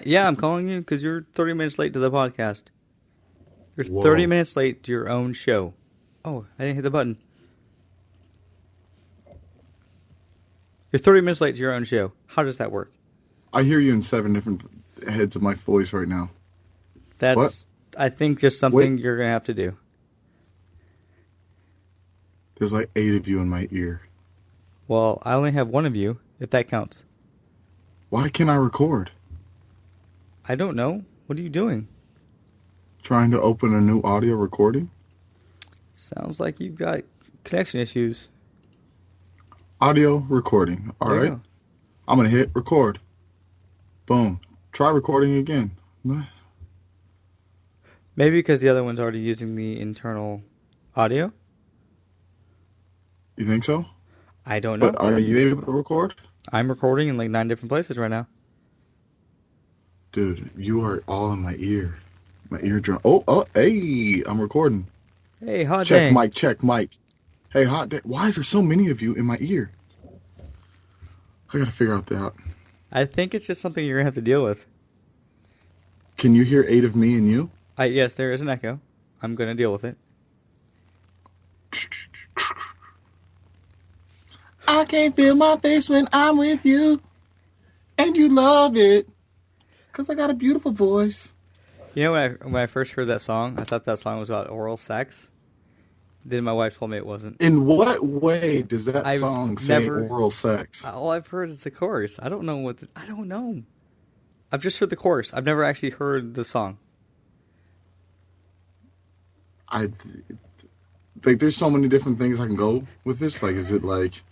Yeah, I'm calling you because you're 30 minutes late to the podcast. You're 30 Whoa. minutes late to your own show. Oh, I didn't hit the button. You're 30 minutes late to your own show. How does that work? I hear you in 7 different heads of my voice right now. What? That's, I think, just Wait. something you're going to have to do. There's like 8 of you in my ear. Well, I only have one of you, if that counts. Why can't I record? I don't know. What are you doing? Trying to open a new audio recording? Sounds like you've got connection issues. Audio recording. All There you right. go. I'm going to hit record. Boom. Try recording again. Maybe because the other one's already using the internal audio? You think so? I don't But know. are you able to record? I'm recording in like 9 different places right now. Dude, you are all in my ear. My eardrum. Oh, hey, I'm recording. Hey, hot Check dang. mic, check mic. Hey, hot day. Why is there so many of you in my ear? I gotta figure out that. I think it's just something you're going to have to deal with. Can you hear 8 of me and you? Yes, there is an echo. I'm going to deal with it. I can't feel my face when I'm with you. And you love it. Because I got a beautiful voice. You know, when I first heard that song, I thought that song was about oral sex. Then my wife told me it wasn't. In what way does that I've song say never. oral sex? All I've heard is the chorus. I don't know what. I don't know. I've just heard the chorus. I've never actually heard the song. I like there's so many different things I can go with this. Like, is it like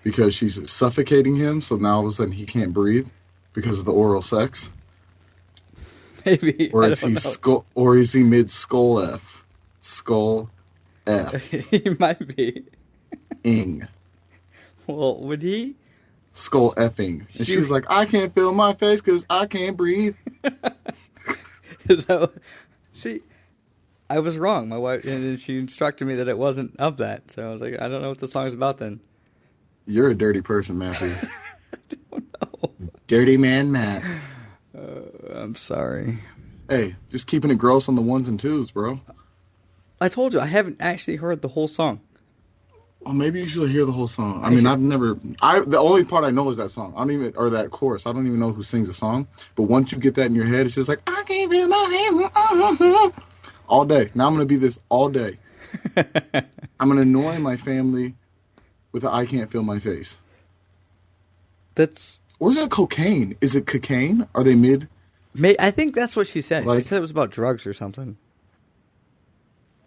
because she's suffocating him, so now all of a sudden he can't breathe because of the oral sex? Maybe Or I is don't he know. or is he mid skull F? Skull F He might be. ing. Well, would he? Skull effing. And She. she's like, I can't feel my face because I can't breathe. Is that what- See, I was wrong. My wife, and then she instructed me that it wasn't of that. So I was like, I don't know what the song's about then. You're a dirty person, Matthew. Oh no. Dirty man, Matt. I'm sorry. Hey, just keeping it gross on the ones and twos, bro. I told you I haven't actually heard the whole song. Well, maybe you should hear the whole song. I I mean, should. I've never. The only part I know is that song. I don't even, or that chorus. I don't even know who sings the song. But once you get that in your head, it's just like I can't feel my hand all day. Now I'm gonna be this all day. I'm gonna annoy my family with the I can't feel my face. That's. Or is it cocaine? Is it cocaine? Are they mid? I think that's what she said. She Like, said it was about drugs or something.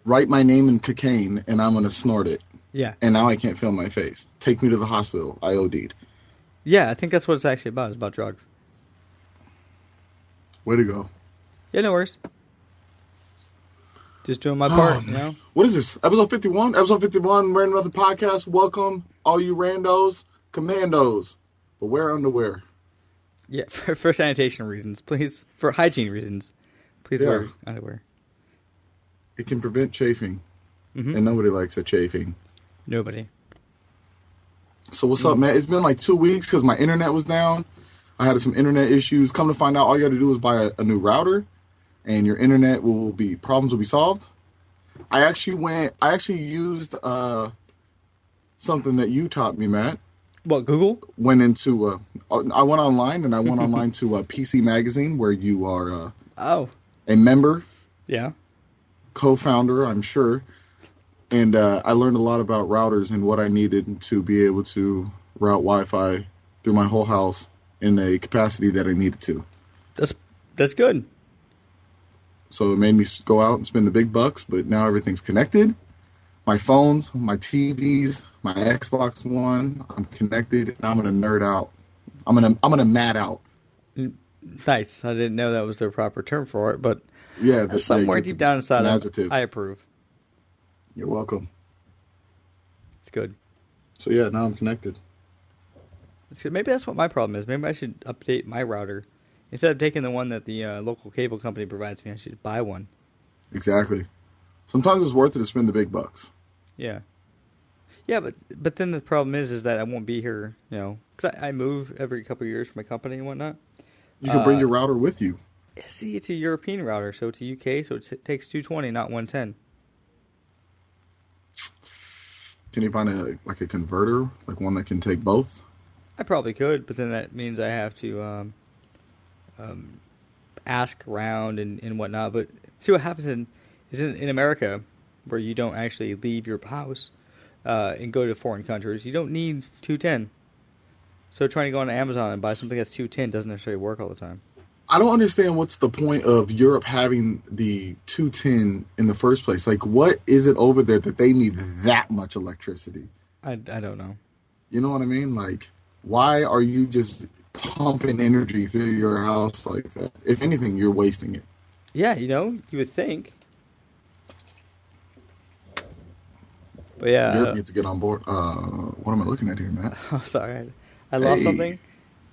write my name in cocaine and I'm gonna snort it. Yeah. And now I can't feel my face. Take me to the hospital. I OD'd. Yeah, I think that's what it's actually about. It's about drugs. Way to go. Yeah, no worries. Just doing my part, you know? What is this? Episode 51? Episode 51, Random Nothing Podcast. Welcome, all you randos, commandos. But wear underwear. Yeah, for sanitation reasons, please. For hygiene reasons, please Yeah. wear underwear. It can prevent chafing. Mm-hmm. And nobody likes a chafing. Nobody. So what's up, man? It's been like 2 weeks because my internet was down. I had some internet issues. Come to find out, all you got to do is buy a new router. And your internet problems will be solved. I actually used something that you taught me, Matt. What, Google? I went online and I went online to PC Magazine where you are Oh, a member, yeah. co-founder, I'm sure. And I learned a lot about routers and what I needed to be able to route Wi-Fi through my whole house in a capacity that I needed to. That's good. So it made me go out and spend the big bucks, but now everything's connected. My phones, my TVs, my Xbox One, I'm connected, and I'm gonna nerd out. I'm gonna mad out. Nice. I didn't know that was the proper term for it, but Yeah, that's somewhere like, deep down it's an inside, adjective. I approve. You're welcome. It's good. So yeah, now I'm connected. It's good. Maybe that's what my problem is. Maybe I should update my router. Instead of taking the one that the local cable company provides me, I should buy one. Exactly. Sometimes it's worth it to spend the big bucks. Yeah. Yeah, but then the problem is that I won't be here, you know, because I move every couple of years for my company and whatnot. You can bring your router with you. See, it's a European router, so it's a UK, so it takes 220, not 110. Can you find a converter, like one that can take both? I probably could, but then that means I have to ask around and whatnot. But see what happens in America, where you don't actually leave your house and go to foreign countries. You don't need 210. So trying to go on Amazon and buy something that's 210 doesn't necessarily work all the time. I don't understand what's the point of Europe having the 210 in the first place. Like, what is it over there that they need that much electricity? I don't know. You know what I mean? Like, why are you just pumping energy through your house like that? If anything, you're wasting it. Yeah, you would think. But yeah. Europe needs to get on board. What am I looking at here, Matt? Oh, sorry. I lost something.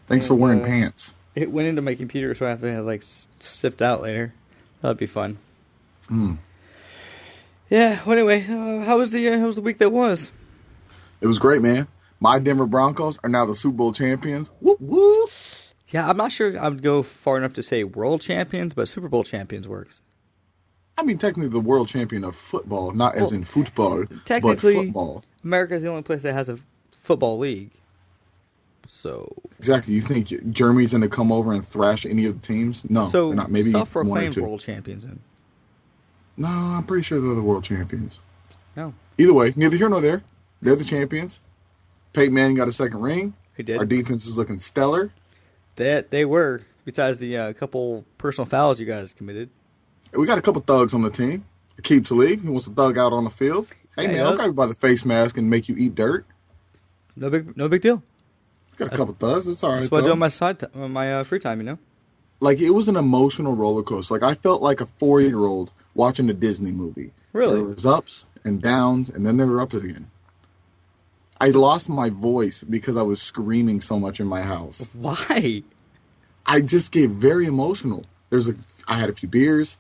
Thanks for wearing pants. It went into my computer, so I have to like sift out later. That'd be fun. Yeah. Well, anyway, how was the week that was? It was great, man. My Denver Broncos are now the Super Bowl champions. Whoop whoop. Yeah, I'm not sure I would go far enough to say world champions, but Super Bowl champions works. I mean, technically the world champion of football, not as in football, but football. America is the only place that has a football league. So exactly, you think Germany's going to come over and thrash any of the teams? No, so they're not. Maybe self-proclaimed world champions. Then no, I'm pretty sure they're the world champions. No, either way, neither here nor there. They're the champions. Peyton Manning got a second ring. He did. Our defense is looking stellar. They were. Besides the couple personal fouls you guys committed, we got a couple thugs on the team. Akeem Talib, who wants to thug out on the field. Hey man, don't go by the face mask and make you eat dirt. No big deal. Got a couple thugs. It's all right. That's what I do on my free time, Like, it was an emotional roller coaster. Like, I felt like a 4-year-old watching a Disney movie. Really? There was ups and downs, and then there were ups again. I lost my voice because I was screaming so much in my house. Why? I just get very emotional. I had a few beers,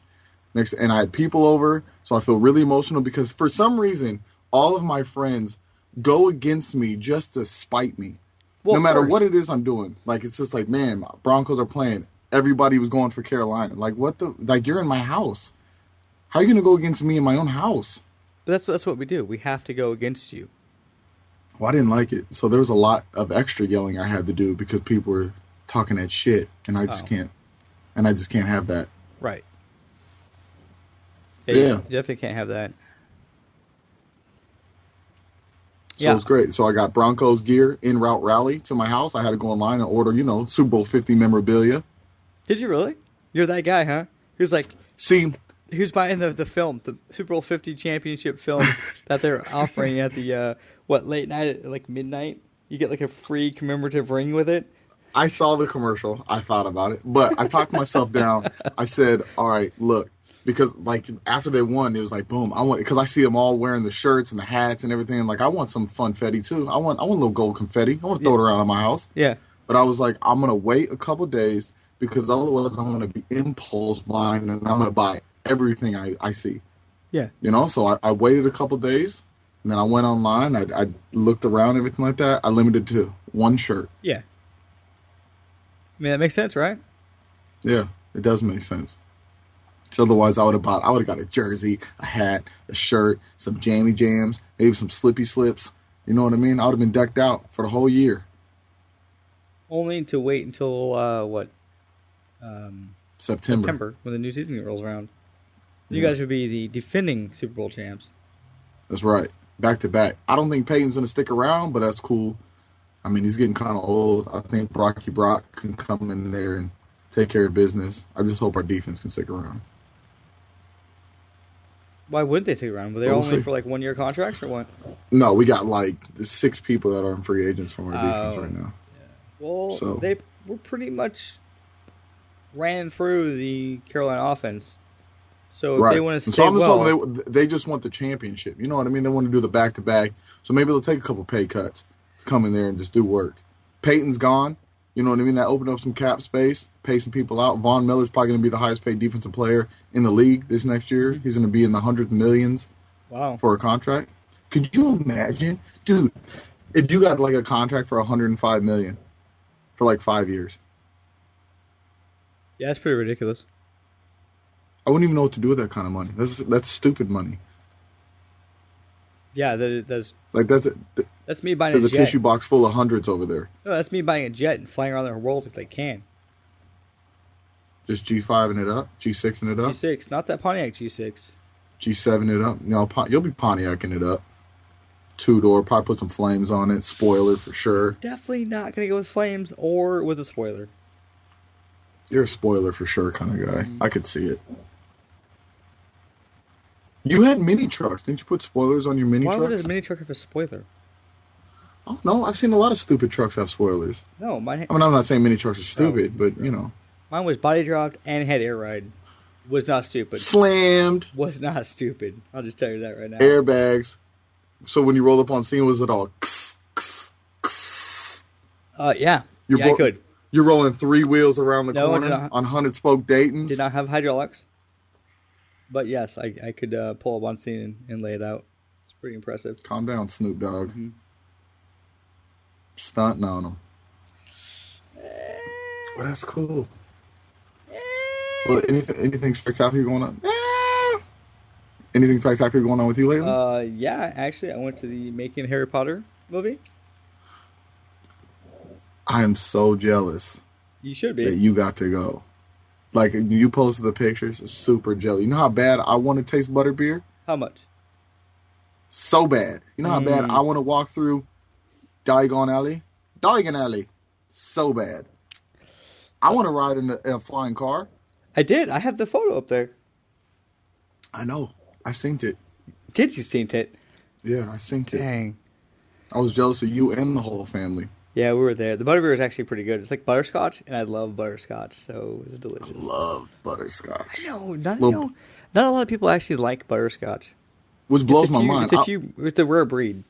and I had people over, so I feel really emotional because for some reason, all of my friends go against me just to spite me. Well, no matter what it is I'm doing. Like, it's just like, man, Broncos are playing. Everybody was going for Carolina. Like, you're in my house. How are you going to go against me in my own house? But that's what we do. We have to go against you. Well, I didn't like it. So there was a lot of extra yelling I had to do because people were talking that shit. And I just can't. And I just can't have that. Right. Yeah. You definitely can't have that. So it was great. So I got Broncos gear en route rally to my house. I had to go online and order, Super Bowl 50 memorabilia. Did you really? You're that guy, huh? He was like, he was buying the film, the Super Bowl 50 championship film that they're offering at the, late night, like midnight? You get like a free commemorative ring with it. I saw the commercial. I thought about it. But I talked myself down. I said, all right, look. Because, after they won, it was like, boom. Because I see them all wearing the shirts and the hats and everything. Like, I want some funfetti, too. I want a little gold confetti. I want to throw it around in my house. Yeah. But I was like, I'm going to wait a couple days because otherwise I'm going to be impulse buying and I'm going to buy everything I see. Yeah. So I waited a couple days and then I went online. I looked around, everything like that. I limited to one shirt. Yeah. I mean, that makes sense, right? Yeah, it does make sense. So otherwise, I would have got a jersey, a hat, a shirt, some jammy jams, maybe some slippy slips. You know what I mean? I would have been decked out for the whole year. Only to wait until September, when the new season rolls around. You guys would be the defending Super Bowl champs. That's right, back to back. I don't think Peyton's gonna stick around, but that's cool. I mean, he's getting kind of old. I think Brock can come in there and take care of business. I just hope our defense can stick around. Why wouldn't they take around? Were they only for 1-year contracts or what? No, we got 6 people that are free agents from our defense right now. Yeah. Well, they were pretty much ran through the Carolina offense. So if they want to stay they just want the championship. You know what I mean? They want to do the back-to-back. So maybe they'll take a couple pay cuts to come in there and just do work. Peyton's gone. You know what I mean? That opened up some cap space, pay some people out. Von Miller's probably going to be the highest paid defensive player in the league this next year. He's going to be in the hundreds of millions for a contract. Could you imagine? Dude, if you got a contract for $105 million for 5 years. Yeah, that's pretty ridiculous. I wouldn't even know what to do with that kind of money. That's stupid money. Yeah, that's Like that's me buying a there's a jet. tissue box full of hundreds over there. No, that's me buying a jet and flying around the world if they can. Just G5 and it up, G6 and it up, G6, not that Pontiac G6. G7 it up. No, you'll be Pontiacing it up. Two door, probably put some flames on it. Spoiler for sure. Definitely not gonna go with flames or with a spoiler. You're a spoiler for sure kind of guy. Mm. I could see it. You had mini trucks. Didn't you put spoilers on your mini Why would trucks? a mini truck have a spoiler? Oh no, I've seen a lot of stupid trucks have spoilers. No, mine. I mean, I'm not saying mini trucks are Bro, stupid, but you know, mine was body dropped and had air ride. Was not stupid. slammed Was not stupid. I'll just tell you that right now. airbags. So when you rolled up on scene, was it all? Yeah. You're Yeah, I could. You're rolling three wheels around the No, I did corner not. on 100 spoke Dayton's. Did not have hydraulics. But yes, I could pull up one scene and lay it out. It's pretty impressive. Calm down, Snoop Dogg. Mhm. Stunting on them. Well, that's cool. Well, anything spectacular going on? Anything spectacular going on with you lately? Yeah, actually, I went to the Making Harry Potter movie. I am so jealous You should that be. you got to go. Like you posted the pictures, super jelly. You know how bad I want to taste butterbeer? How much? So bad. You know how bad I want to walk through Diagon Alley? Diagon Alley. So bad. I want to ride in a flying car. I did. I have the photo up there. I know. I synced it. Did you see it? Yeah, I synced it. Dang. I was jealous of you and the whole family. Yeah, we were there. The butterbeer is actually pretty good. It's like butterscotch, and I love butterscotch, so it was delicious. Love butterscotch. No, not Well, not a lot of people actually like butterscotch. which blows my mind. It's a rare breed.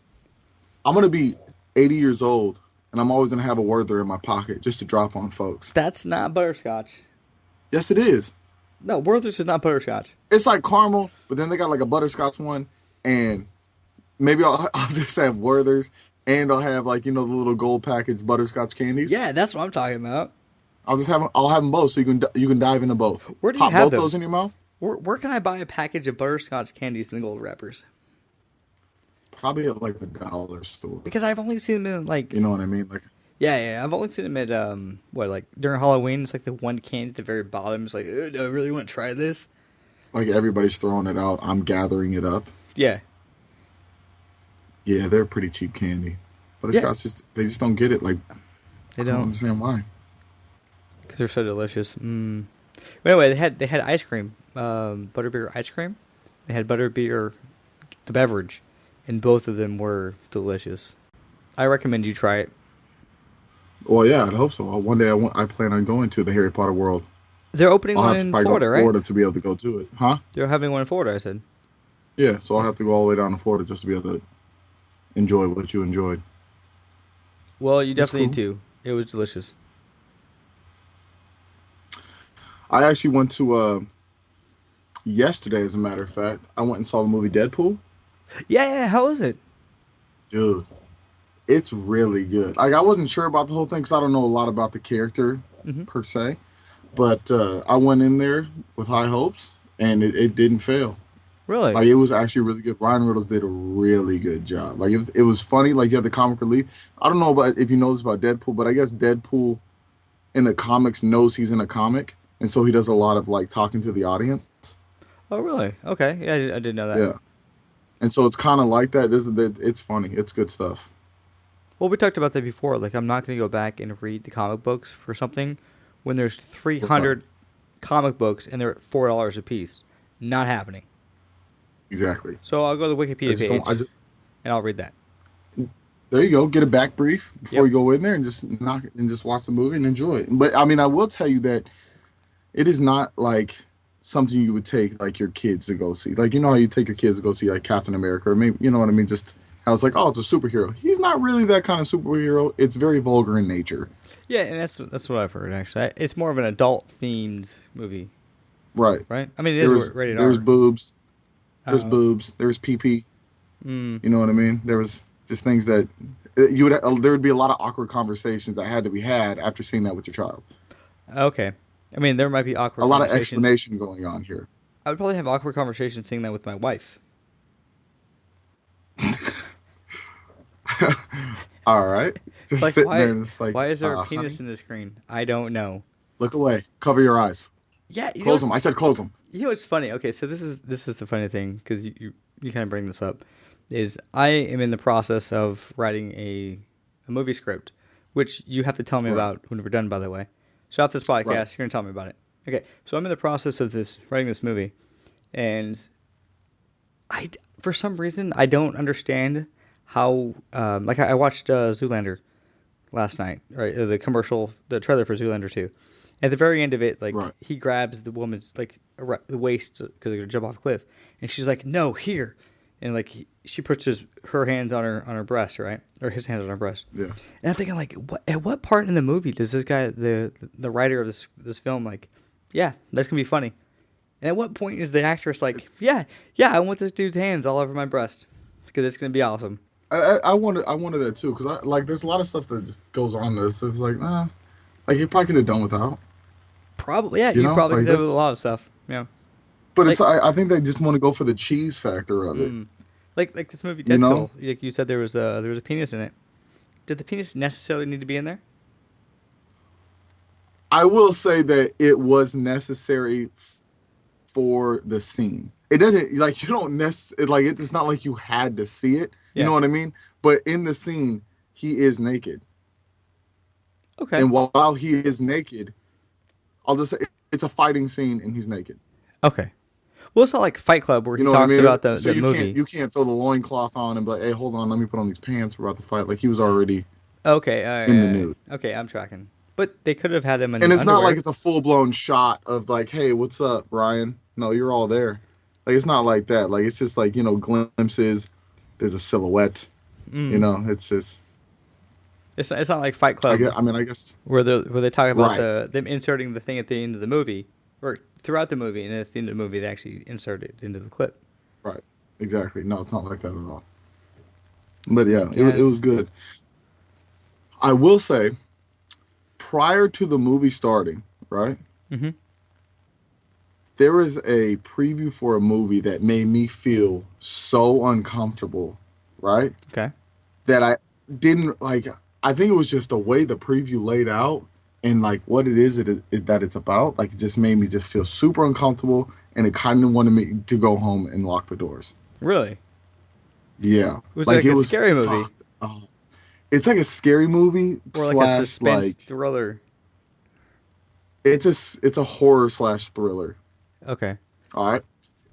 I'm gonna be 80 years old, and I'm always gonna have a Werther in my pocket just to drop on folks. That's not butterscotch. Yes, it is. No, Werther's is not butterscotch. It's like caramel, but then they got like a butterscotch one, and maybe I'll just have Werthers, and I'll have like the little gold package butterscotch candies. Yeah, that's what I'm talking about. I'll have them both, so you can dive into both. Where do you Pop have both them? those in your mouth. Where can I buy a package of butterscotch candies in the gold wrappers? Probably at like the dollar store. Because I've only seen them in like You know what I mean? Like yeah, I've only seen them at like during Halloween. It's like the one candy at the very bottom. It's like, do I really want to try this? everybody's throwing it out. I'm gathering it up. Yeah, Yeah, they're pretty cheap candy. Yeah. Butterscotch they just don't get it. Like they I don't don't understand why. because they're so delicious. Mm. But anyway, they had ice cream, butterbeer ice cream. They had butterbeer, the beverage, and both of them were delicious. I recommend you try it. Well, yeah, I'd hope so. One day I plan on going to the Harry Potter world. They're opening I'll one have to in probably Florida, go to right? Florida to be able to go to it. Huh? They're having one in Florida. I said. Yeah, so I'll have to go all the way down to Florida just to be able to enjoy what you enjoyed. Well, you That's definitely need cool. to. It was delicious. I actually went to yesterday, as a matter of fact. I went and saw the movie Deadpool. Yeah. How was it? Dude, it's really good. Like I wasn't sure about the whole thing because I don't know a lot about the character Hmm. per se, but I went in there with high hopes, and it didn't fail. Really? Like it was actually really good. Ryan Reynolds did a really good job. Like it was funny. Like you had the comic relief. I don't know about if you know this about Deadpool, but I guess Deadpool in the comics knows he's in a comic, and so he does a lot of like talking to the audience. Oh, really? Okay. Yeah, I didn't know that. Yeah, and so it's kind of like that. It's funny. It's good stuff. Well, we talked about that before. Like, I'm not going to go back and read the comic books for something when there's Right. 300 comic books and they're at $4 a piece. Not happening. Exactly. So I'll go to the I Wikipedia just don't. page I just and I'll read that. There you go. Get a back brief before Yep. you go in there and just knock it and just watch the movie and enjoy it. But I mean, I will tell you that it is not like something you would take like your kids to go see. Like you know how you take your kids to go see like Captain America or maybe you know what I mean. Just how it's like, oh, it's a superhero. He's not really that kind of superhero. It's very vulgar in nature. Yeah, and that's what I've heard, actually. It's more of an adult themed movie, Right. right? I mean, it There is was rated there was R. boobs. There's Uh, boobs. There's pee pee. mm, You know what I mean? There was just things that you would there would be a lot of awkward conversations that had to be had after seeing that with your child. okay. I mean, there might be A awkward lot of conversations. explanation going on here. I would probably have awkward conversations saying that with my wife. All right, It's just like, sitting there and it's like, why is there a penis honey, in the screen? I don't know. look away, cover your eyes, Yeah, close them. I said close them. you know what's funny? Okay, so this is the funny thing because you kind of bring this up, is I am in the process of writing a movie script, which you have to tell me Right, about when we're done. By the way, so after this right, podcast, you're gonna tell me about it. Okay, so I'm in the process of this writing this movie, and for some reason I don't understand how like I watched Zoolander last night, right? The trailer for Zoolander 2. At the very end of it, like right. he grabs the woman's like the waist because they're gonna jump off a cliff, and she's like, "No, here," and like she puts her hands on her breast, right, or his hands on her breast. Yeah. And I'm thinking like, at what part in the movie does this guy, the writer of this film, like, yeah, that's gonna be funny. And at what point is the actress like, yeah, yeah, I want this dude's hands all over my breast because it's gonna be awesome. I wanted that too because I like there's a lot of stuff that just goes on this. It's like like you probably could have done without, Probably, yeah, you probably like could do a that's. lot of stuff. Yeah, But it's like I think they just want to go for the cheese factor of it. Mm. Like this movie You know, Deadpool. Like you said, there was a penis in it. Did the penis necessarily need to be in there? I will say that it was necessary for the scene. It doesn't like you don't necessarily like it's not like you had to see it. You Yeah. know what I mean? But in the scene, he is naked, Okay. and while he is naked, I'll just say it's a fighting scene and he's naked. Okay. Well, it's not like Fight Club where You he know what I talks mean? about the So the you can't movie. you can't throw the loincloth on and be like, hey, hold on, let me put on these pants. We're about to fight. Like he was already Okay. in the nude. Okay. I'm tracking. But they could have had him And in it's not like underwear. it's a full blown shot of like, hey, what's up, Ryan? No, you're all there. Like it's not like that. Like it's just like, glimpses. There's a silhouette. Mm. It's just It's not like Fight I Club guess I mean I guess where they talk about right. them inserting the thing at the end of the movie or throughout the movie, and at the end of the movie they actually insert it into the clip. Right. Exactly. No, it's not like that at all. But I yeah, it was guess. good. I will say, prior to the movie starting, right? Mm-hmm. There was a preview for a movie that made me feel so uncomfortable, right? Okay. That I didn't like. I think it was just the way the preview laid out and like what it is that it's about. Like it just made me just feel super uncomfortable, and it kind of wanted me to go home and lock the doors. Really? Yeah, Was it like like it a was scary movie fucked. Oh, it's like a scary movie or like a slash suspense like thriller? it's a horror slash thriller. Okay. All right.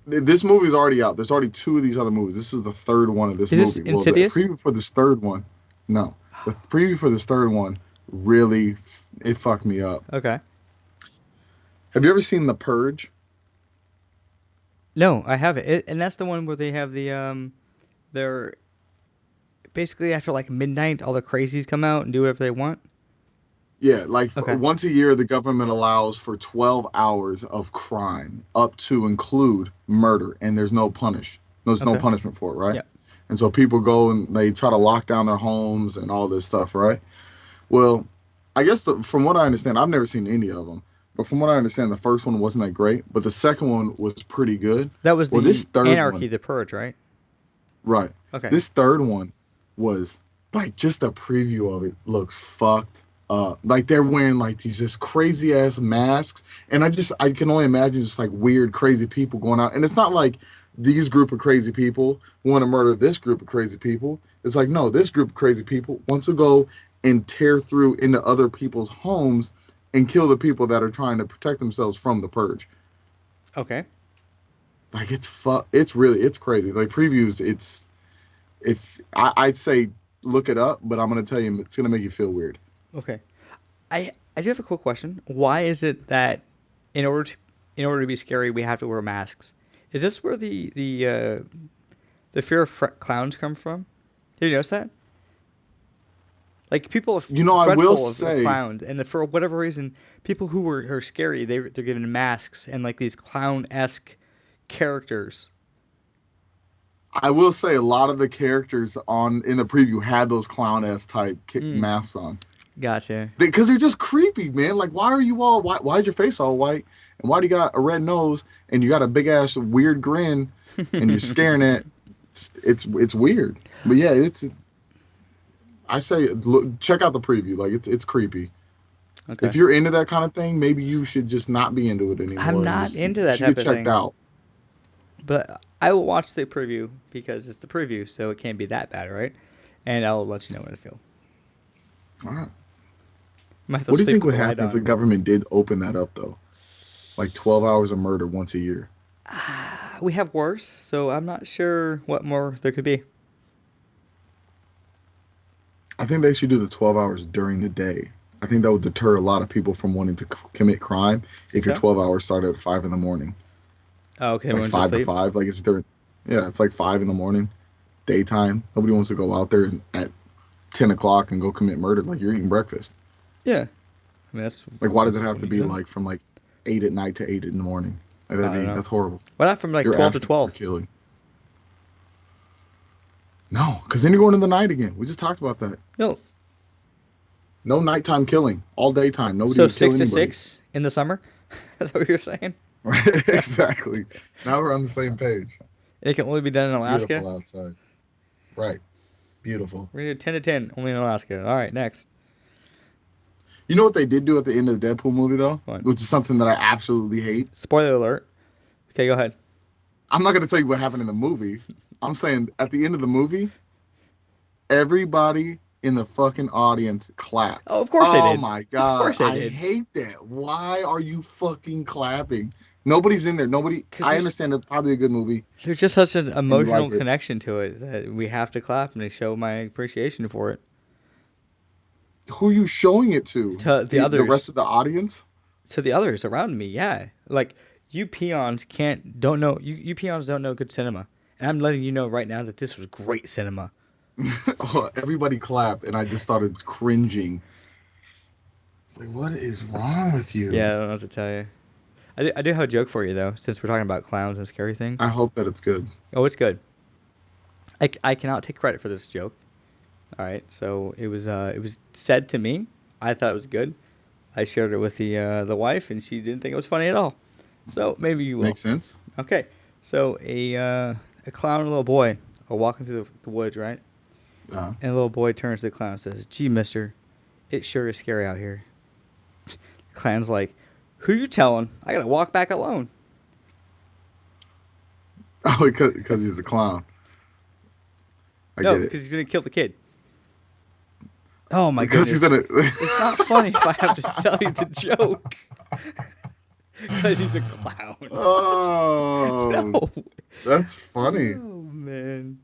This movie's already out. There's already two of these other movies. This is the third one of this Is this movie. Well, the Insidious? preview for this third one, no, the preview for this third one really it fucked me up. Okay. Have you ever seen The Purge? No, I haven't. And that's the one where they have they're basically after like midnight, all the crazies come out and do whatever they want. Yeah, like Okay. once a year, the government allows for 12 hours of crime, up to include murder, and there's no Okay. punishment for it, right? Yeah. And so people go and they try to lock down their homes and all this stuff, right? Well, I guess from what I understand, I've never seen any of them, but from what I understand, the first one wasn't that great, but the second one was pretty good. That was Well, this the third Anarchy, one, the Purge, right? right? Okay. This third one was like just a preview of it looks fucked up. Like they're wearing like these just crazy ass masks, and I can only imagine just like weird crazy people going out. And it's not like these group of crazy people want to murder this group of crazy people. It's like no, this group of crazy people wants to go and tear through into other people's homes and kill the people that are trying to protect themselves from the purge. Okay. Like it's crazy. Like previews, if I'd say look it up, but I'm gonna tell you it's gonna make you feel weird. Okay. I do have a quick question. Why is it that in order to in order to be scary we have to wear masks? Is this where the fear of clowns come from? Did you notice that? Like people are I will dreadful of say clowns, and for whatever reason, people who are scary, they're given masks and like these clown esque characters. I will say a lot of the characters on in the preview had those clown ass type Mm. masks on. Gotcha. Because they're just creepy, man. Like, why are you all? Why is your face all white? And why do you got a red nose and you got a big ass weird grin and you're staring at? It's weird. But yeah, it's. I say look, check out the preview. Like it's creepy. Okay. If you're into that kind of thing, maybe you should just not be into it I'm anymore and not just into you that should type get of checked thing. out. But I will watch the preview because it's the preview, so it can't be that bad, right? And I'll let you know when I feel. All right. Might have to What do you sleep think with would the light happen if the on. government did open that up though? Like 12 hours of murder once a year. We have wars, so I'm not sure what more there could be. I think they should do the 12 hours during the day. I think that would deter a lot of people from wanting to commit crime Think if your so? 12 hours started at 5 in the morning. Oh, okay, Like everyone's just 5 to asleep. 5. Like it's during, yeah, it's like 5 in the morning, daytime. Nobody wants to go out there at 10 o'clock and go commit murder like you're eating breakfast. Yeah, I mean Like, why does it that's have what to you be do. like from like 8 at night to 8 in the morning? Like, I don't know. that's horrible. Why not from like You're 12 to asking for 12? killing. No, because then you're going in the night again. We just talked about that. No, No nighttime killing, all daytime. Nobody so would kill 6 to anybody. 6 in the summer. That's what you're saying. Right? Exactly. Now we're on the same page. It can only be done in Alaska. Beautiful outside. Right. Beautiful. We're gonna do 10 to 10 only in Alaska. All right, next. You know what they did do at the end of the Deadpool movie though, What? which is something that I absolutely hate. Spoiler alert. Okay, go ahead. I'm not gonna tell you what happened in the movie. I'm saying at the end of the movie, everybody in the fucking audience clapped. Oh, of course they Oh did. my Of god, course they I did. hate that. Why are you fucking clapping? Nobody's in there. Nobody. Because I understand it's probably a good movie there's just such an and you emotional like it. connection to it that we have to clap and to show my appreciation for it. Who are you showing it to? To the The rest others, of the audience? to the others around me, yeah. Like you peons don't know you peons don't know good cinema, and I'm letting you know right now that this was great cinema. Oh, everybody clapped, and I just started cringing. It's like, what is wrong with Yeah, I you? don't know what to tell you. I do have a joke for you though, since we're talking about clowns and scary things. I hope that it's good. Oh, it's good. I cannot take credit for this joke. All right, so it was said to me. I thought it was good. I shared it with the wife, and she didn't think it was funny at all. So maybe you will. Makes sense. Okay, so a clown and a little boy are walking through the woods, right? Uh, And the little boy turns to the clown and says, "Gee, mister, it sure is scary out here." The clown's like, "Who you telling? I gotta walk back alone." oh, because he's a clown. I No, get it. because he's gonna kill the kid. Oh my Because goodness! he's in a. It's not funny if I have to tell you the joke. Because he's a clown. Oh, No. that's funny. Oh man.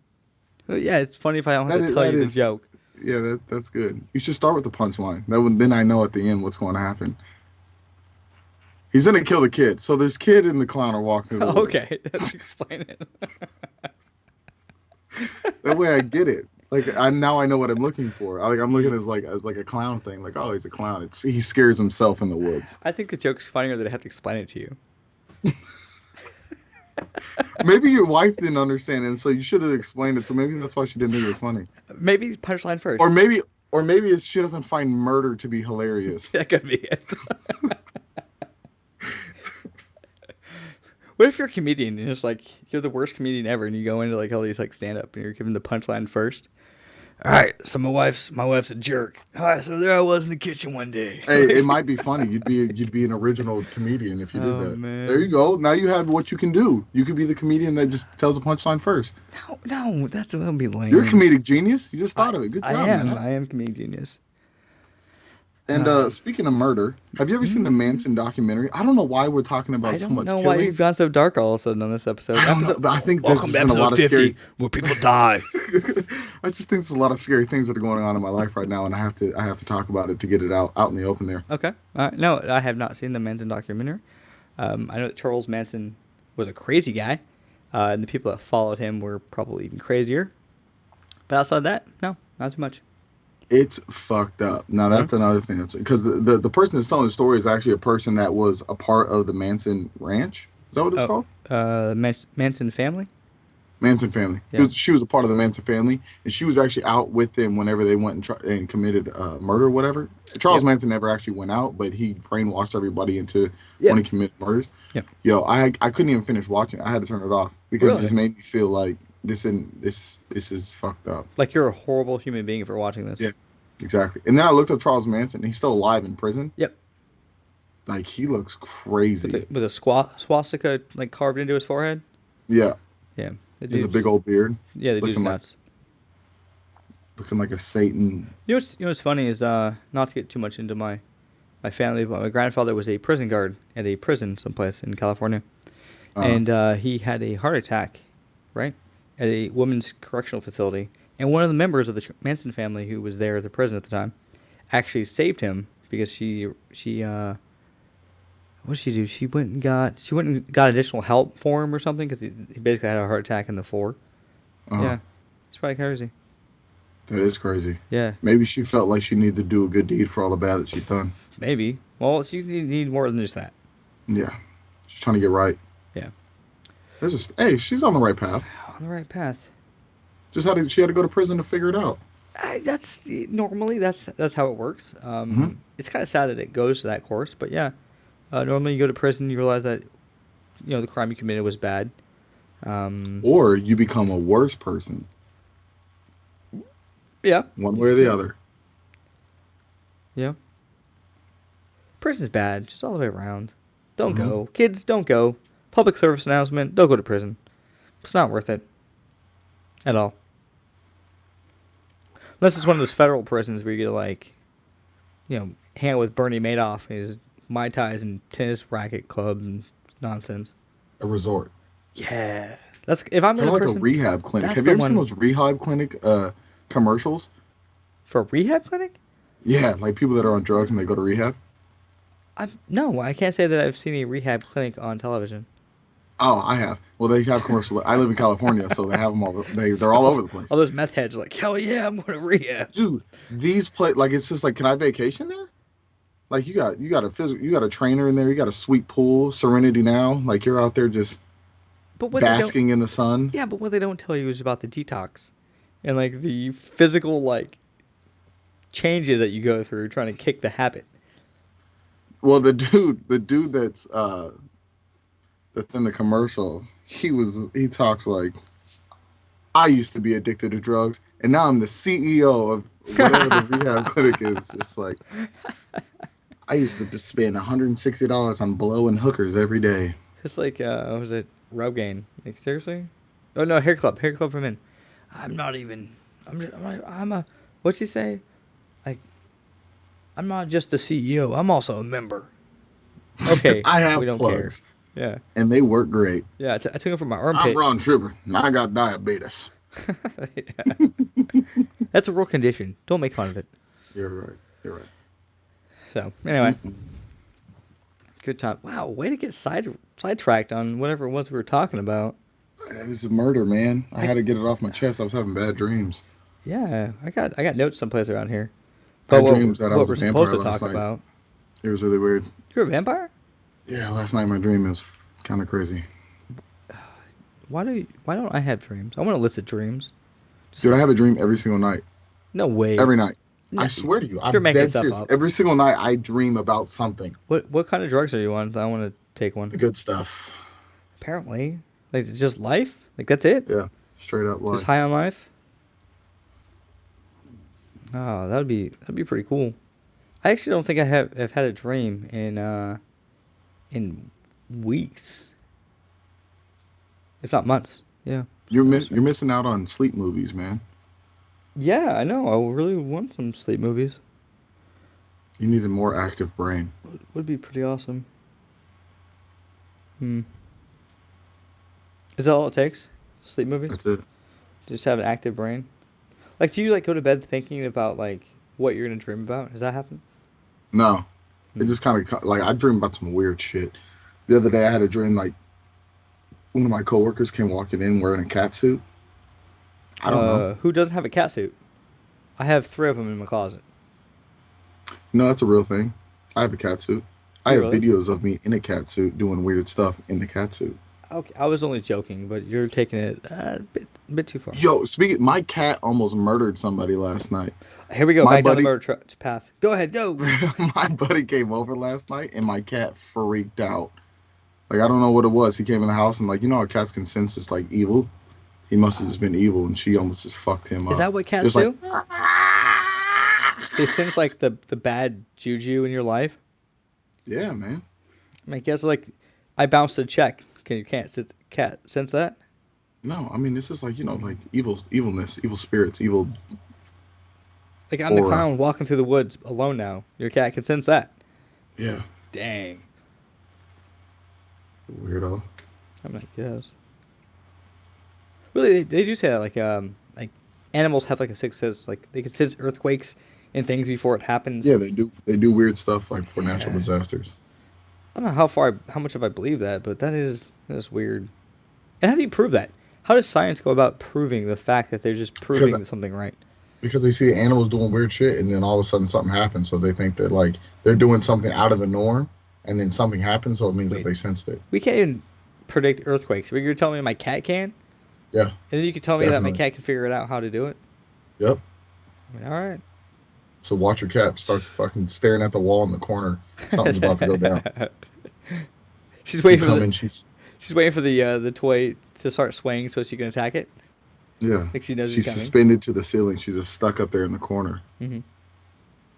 Well, yeah, it's funny if I don't have That to is, tell that you the is, joke. yeah, that's good. You should start with the punchline. Then I know at the end what's going to happen. He's gonna kill the kid. So this kid and the clown are walking through the woods. Okay, let's explain it. That way I get it. Like now I know what I'm looking for. I'm looking as like a clown thing. Like, oh, he's a clown. He scares himself in the woods. I think the joke's funnier that I have to explain it to you. Maybe your wife didn't understand it, and so you should have explained it. So maybe that's why she didn't think it was funny. Maybe punchline first. Or maybe it's she doesn't find murder to be hilarious. That could be it. What if you're a comedian and it's like you're the worst comedian ever, and you go into like all these like stand up and you're giving the punchline first? All right, so my wife's a jerk. All right, so there I was in the kitchen one day. Hey, it might be funny. You'd be an original comedian if you did Oh that. man. There you go. Now you have what you can do. You could be the comedian that just tells the punchline first. No, that would be lame. You're a comedic genius. You just thought of it. Good job, man. I am comedic genius. And speaking of murder, have you ever seen the Manson documentary? I don't know why we're talking about I so don't much know why killing. you've gone so dark all of a sudden on this episode. I don't know, but I think there's Welcome just to been a lot episode of 50, scary. where people die. I just think there's a lot of scary things that are going on in my life right now, and I have to talk about it to get it out in the open there. Okay. All right. No, I have not seen the Manson documentary. I know that Charles Manson was a crazy guy, and the people that followed him were probably even crazier. But outside that, no, not too much. It's fucked up. Now Yeah. that's another thing. That's because the person that's telling the story is actually a person that was a part of the Manson Ranch. Is that what it's called? Manson family? Manson family. Yeah. She was a part of the Manson family, and she was actually out with them whenever they went and committed murder or whatever. Charles Yep. Manson never actually went out, but he brainwashed everybody into Yeah. when he committed murders. Yep. Yo, I couldn't even finish watching. I had to turn it off because it Really? just made me feel like this is fucked up. Like you're a horrible human being for watching this. Yeah, exactly. And then I looked up Charles Manson, and he's still alive in prison. Yep. Like he looks With crazy. with a swastika like carved into his forehead. Yeah, Yeah. The he has a dude's big old beard, yeah, the dude's looking like nuts. looking like a Satan. What's funny is not to get too much into my family, but my grandfather was a prison guard at a prison someplace in California, Uh, and he had a heart attack, right, at a women's correctional facility, and one of the members of the Manson family who was there at the prison at the time, actually saved him because she what did she do? She went and got additional help for him or something because he basically had a heart attack on the floor. uh, Yeah, it's probably crazy. that is crazy. Yeah, Maybe she felt like she needed to do a good deed for all the bad that she's done. maybe. Well, she need more than just that. Yeah, she's trying to get right. Yeah, There's just hey, she's on the right path. on the right path. Just she had to go to prison to figure it out. That's normally that's how it works. Hmm. It's kind of sad that it goes to that course, but yeah, normally you go to prison, you realize that the crime you committed was bad. Um, Or you become a worse person, yeah, one way or the other. yeah. Prison's bad, just all the way around. Don't Hmm. go, kids. Don't go. Public service announcement: don't go to prison. It's not worth it at all. Unless it's one of those federal prisons where you get to hang out with Bernie Madoff and his mai tais and tennis racket club and nonsense. A resort, Yeah, that's if I'm in kind of a like a prison. rehab clinic. That's Have the you ever seen one those rehab clinic commercials? for a rehab clinic. Yeah, like people that are on drugs and they go to rehab. No, I can't say that I've seen a rehab clinic on television. Oh, I have. Well, they have commercial. I live in California, so they have them all. They're all over the place. All those meth heads are like, hell yeah, I'm going to rehab. Dude, these play like it's just like, can I vacation there? Like you got a physical, you got a trainer in there, you got a sweet pool, Serenity now. Like you're out there just But what they don't, basking in the sun. yeah, but what they don't tell you is about the detox and like the physical changes that you go through trying to kick the habit. Well, the dude that's in the commercial, he talks like, I used to be addicted to drugs, and now I'm the CEO of whatever the rehab clinic is. Just like I used to just spend $160 on blow and hookers every day. It's like, what was it, Rogaine? Like seriously? Oh no, Hair Club for Men. I'm not even. I'm a. What's he say? Like, I'm not just a CEO. I'm also a member. Okay, I have we don't plugs, care. Yeah, and they work great. yeah. I took it from my I'm armpit. Ron Sugar, and I got diabetes. Yeah. That's a real condition. Don't make fun of it. You're right. You're right. So anyway, good time. Wow, way to get sidetracked on whatever it was we were talking about. It was a murder, man. I had to get it off my chest. I was having bad dreams. Yeah, I got notes someplace around here. I But had dreams that I what was a we're supposed vampire to last talk night. about? It was really weird. You're a vampire? Yeah, last night my dream was kind of crazy. Why don't I have dreams? I want to elicit dreams. Dude, I have a dream every single night. No way. Every night. No, I swear to you. you're I'm making dead stuff serious. up. Every single night I dream about something. What kind of drugs are you on? I want to take one. The good stuff. Apparently, like it's just life. Like that's it. Yeah. Straight up Just life. high on life. Oh, that'd be pretty cool. I actually don't think have had a dream in weeks, if not months. Yeah. You're missing out on sleep movies, man. Yeah, I know. I really want some sleep movies. You need a more active brain. Would be pretty awesome. Hmm. Is that all it takes? Sleep movies? That's it. Just have an active brain. Like, do you go to bed thinking about what you're gonna dream about? Does that happen? No. It Hmm. just kind of like I dream about some weird shit. The other day I had a dream like one of my coworkers came walking in wearing a cat suit. I don't know. Who doesn't have a cat suit? I have 3 of them in my closet. No, that's a real thing. I have a cat suit. I You have really? videos of me in a cat suit doing weird stuff in the cat suit. Okay, I was only joking, but you're taking it a bit too far. Yo, speaking, my cat almost murdered somebody last night. Here we go, My back down the buddy, murder path. Go ahead, go. my buddy came over last night, and my cat freaked out. Like I don't know what it was. He came in the house, and like you know how cats can sense just like evil. He must have just been evil, and she almost just fucked him Is up. that what cats Just like, do? They sense like the bad juju in your life. yeah, man. I guess like I bounced a check. Can you can't cat sense that? No, I mean it's just like like evilness, evil spirits, evil Like I'm the aura. clown walking through the woods alone now. Your cat can sense that. Yeah, Dang. weirdo. I'm not guess. Really, they do say that like animals have like a sixth sense. Like they can sense earthquakes and things before it happens. Yeah, they do. They do weird stuff like for natural Yeah. disasters. I don't know how much of I believe that, but that is weird. And how do you prove that? How does science go about proving the fact that they're just Because proving something right? because they see animals doing weird shit, and then all of a sudden something happens, so they think that like they're doing something out of the norm, and then something happens, so it means that Wait, they sensed it. we can't even predict earthquakes. But you're telling me my cat can, and Yeah, then you can tell me that my definitely. cat can figure it out how to do it. Yep. I mean, all right. So watch your cat starts fucking staring at the wall in the corner. Something's about to go down. she's You waiting for come the in, she's she's waiting for the toy to start swaying so she can attack it. yeah, Like she knows it's she's coming. suspended to the ceiling. She's just stuck up there in the corner. Hmm.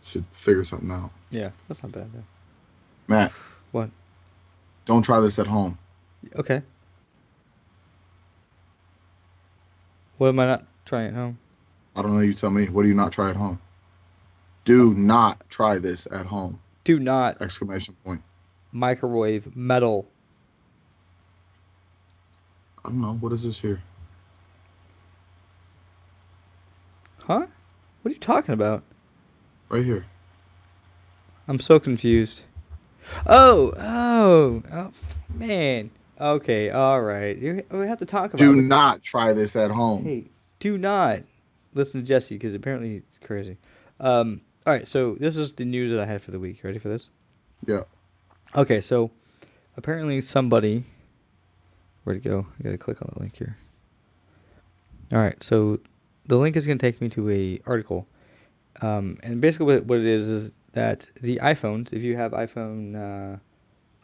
Should figure something out. Yeah, that's not bad though. Matt, What? don't try this at home. Okay. What am I not trying at home? I don't know. You tell me. What do you not try at home? Do not try this at home! Do not Exclamation point. microwave metal. I don't know. What is this here? Huh? What are you talking about? Right here. I'm so confused. Oh, man. Okay, all right. We have to talk Do about it. not try this at home. Hey, do not listen to Jesse because apparently he's crazy. All right, so this is the news that I had for the week. Ready for this? Yeah. Okay, so apparently somebody. Where'd it go? I gotta click on the link here. All right, so the link is gonna take me to a article, and basically what it is that the iPhones, if you have iPhone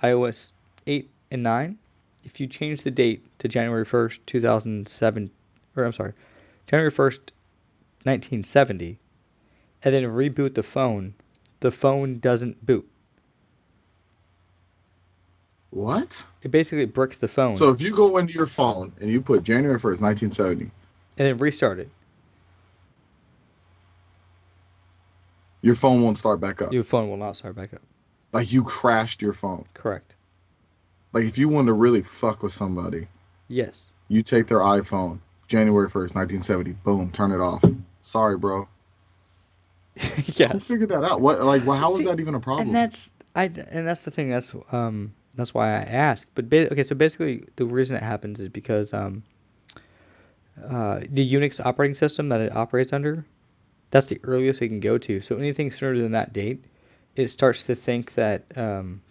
iOS 8 and 9, if you change the date to January 1st, 2007, or I'm sorry, January 1st, 1970, and then reboot the phone doesn't boot. What? It basically bricks the phone So if you go into your phone and you put January 1st, 1970, and then restart it. your phone won't start back up. Your phone will not start back up. Like you crashed your phone. Correct. Like if you want to really fuck with somebody, Yes. you take their iPhone, January 1st, 1970, boom, turn it off. Sorry, bro. Who Yes. figured that out? What? Like, well, how is See, that even a problem? and that's the thing. That's why I asked. But okay, so basically the reason it happens is because the Unix operating system that it operates under, that's the earliest it can go to. So anything sooner than that date, it starts to think that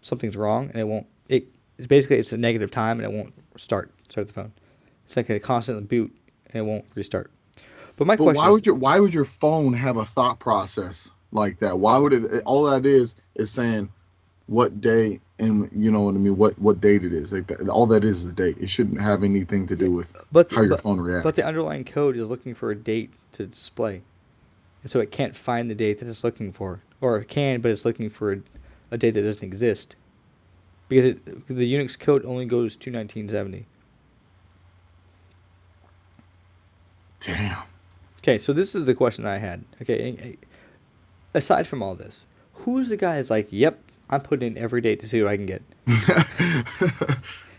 something's wrong, and it won't. It's basically it's a negative time, and it won't start the phone. It's like a constant boot, and it won't restart. But my But question is, why would your phone have a thought process like that? Why would it? All that is saying what day and you know what I mean. What date it is? Like that, all that is the date. It shouldn't have anything to do with but how your but phone but the reacts. underlying code is looking for a date to display, and so it can't find the date that it's looking for, or it can, but it's looking for a date that doesn't exist, because the Unix code only goes to 1970. Damn. Okay, so this is the question I had. Okay, aside from all this, who's the guy that's like, yep, I'm putting in every date to see what I can get?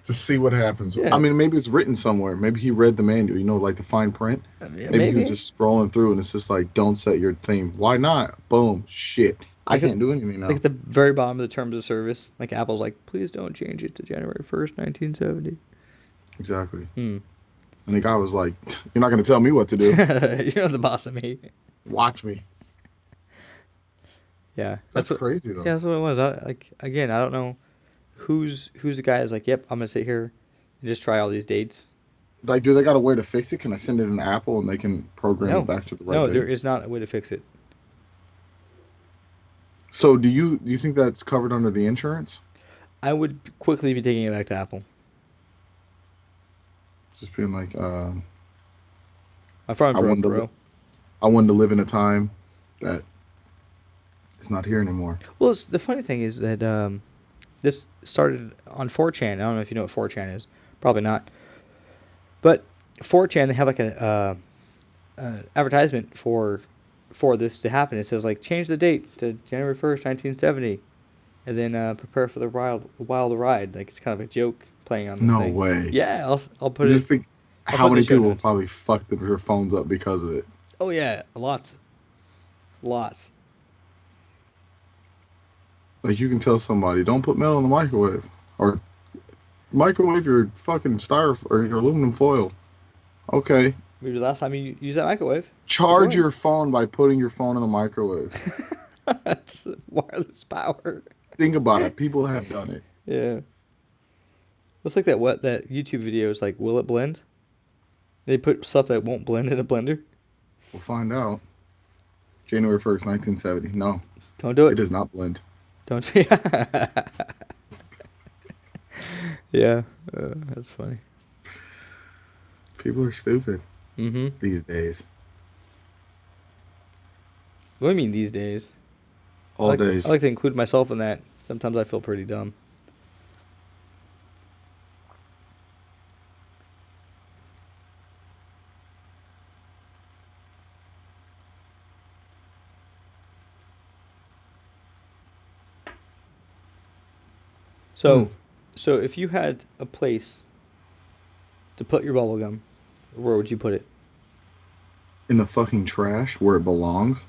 To see what happens. Yeah, I mean, maybe it's written somewhere. Maybe he read the manual. Like the fine print. Maybe he was maybe. just scrolling through and it's just like, don't set your theme. Why not? Boom. Shit. I Like, can't do anything like now. at the very bottom of the terms of service, like Apple's like, please don't change it to January 1st, 1970. Exactly. Hmm. And the guy was like, "You're not going to tell me what to do. You're the boss of me. Watch me." Yeah, That's what. crazy though. Yeah, that's what it was. Like again, I don't know who's the guy that's like, yep, I'm gonna sit here You just try all these dates. Like, do they got a way to fix it? Can I send it in Apple and they can program it No, back to the right no, there date? is not a way to fix it. So do you think that's covered under the insurance? I would quickly be taking it back to Apple. Just being like, My phone I broke, wanted to li- bro. I wanted to live in a time that is not here anymore. Well, the funny thing is that this started on 4chan. I don't know if you know what 4chan is. Probably not. But 4chan, they have like a advertisement for this to happen. It says like change the date to January 1st, 1970, and then prepare for the wild ride. Like it's kind of a joke playing on this No thing. way. Yeah, I'll put it. Just think I'll how put the many show people notes. probably fucked their phones up because of it. Oh yeah, lots, lots. Like you can tell somebody, don't put metal in the microwave or microwave your fucking styrofoam or your aluminum foil. Okay. Maybe the last time you used that microwave. Go Charge ahead. your phone by putting your phone in the microwave. That's wireless power. Think about it. People have done it. Yeah. It's like that YouTube video is like, will it blend? They put stuff that won't blend in a blender. We'll find out. January 1st, 1970. No, Don't do it it. does not blend. Don't. Yeah, that's funny. People are stupid Mm-hmm. these days. What do you mean these days? All I days. like to include myself in that. Sometimes I feel pretty dumb. Hmm. So, so if you had a place to put your bubble gum, where would you put it? In the fucking trash where it belongs,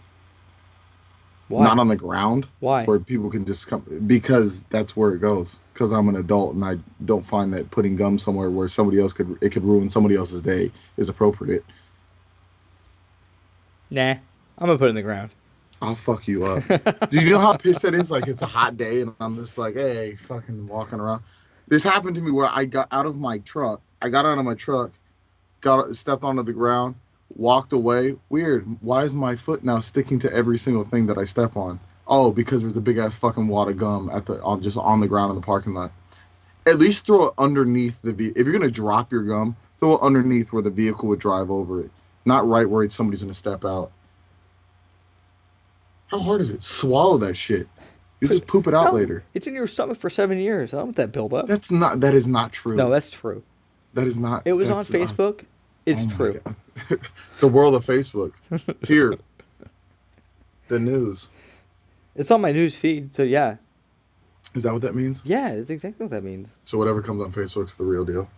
not Why? on the ground Why? where people can just come because that's where it goes. Because I'm an adult and I don't find that putting gum somewhere where somebody else could ruin somebody else's day is appropriate. Nah, I'm gonna put it in the ground. I'll fuck you up. Do you know how pissed that is? Like it's a hot day and I'm just like, hey, fucking walking around. This happened to me where I got out of my truck. I got out of my truck, got stepped onto the ground, walked away. Weird. Why is my foot now sticking to every single thing that I step on? Oh, because there's a big ass fucking wad of gum at the on just on the ground in the parking lot. At least throw it underneath if you're gonna drop your gum, throw it underneath where the vehicle would drive over it, not right where somebody's gonna step out. How hard is it? Swallow that shit. You Put just poop it out no, later. it's in your stomach for 7 years. I don't want that build up. That is not No, true. that's true. That is not, It was on that's, Facebook. oh It's my true. God. The world of Facebook. Here, the news. It's on my news feed. So yeah, Is that what that means? yeah, that's exactly what that means. So whatever comes on Facebook's the real deal.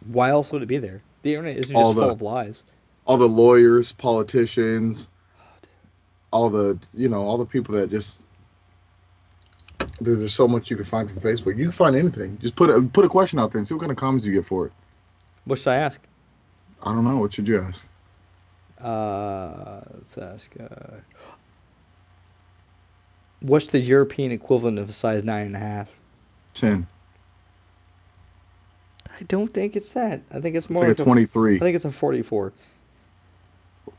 Why else would it be there? The internet isn't All just full the of lies. all the lawyers, politicians, all the people that just there's just so much you can find from Facebook. You can find anything. Just put a question out there and see what kind of comments you get for it. What should I ask? I don't know. What should you ask? Let's ask. What's the European equivalent of a size 9.5? 10. I don't think it's that. I think it's It's more like a like a. I 23. think it's a 44.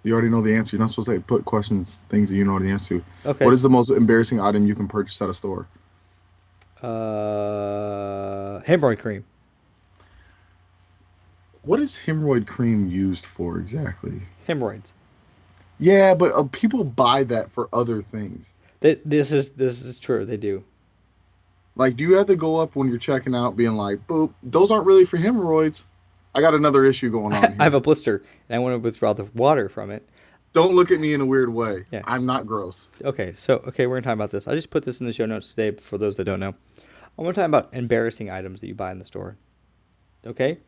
You already know the answer. You're not supposed to put questions, things that you know the answer to. Okay. What is the most embarrassing item you can purchase at a store? Hemorrhoid cream. What is hemorrhoid cream used for exactly? Hemorrhoids. Yeah, but people buy that for other things. This is true. They do. Like, do you have to go up when you're checking out being like, boop, those aren't really for hemorrhoids? I got another issue going on I have here. a blister and I want to withdraw the water from it. Don't look at me in a weird way. Yeah. I'm not gross. Okay. So we're gonna talk about this. I just put this in the show notes today for those that don't know. I want to talk about embarrassing items that you buy in the store. Okay.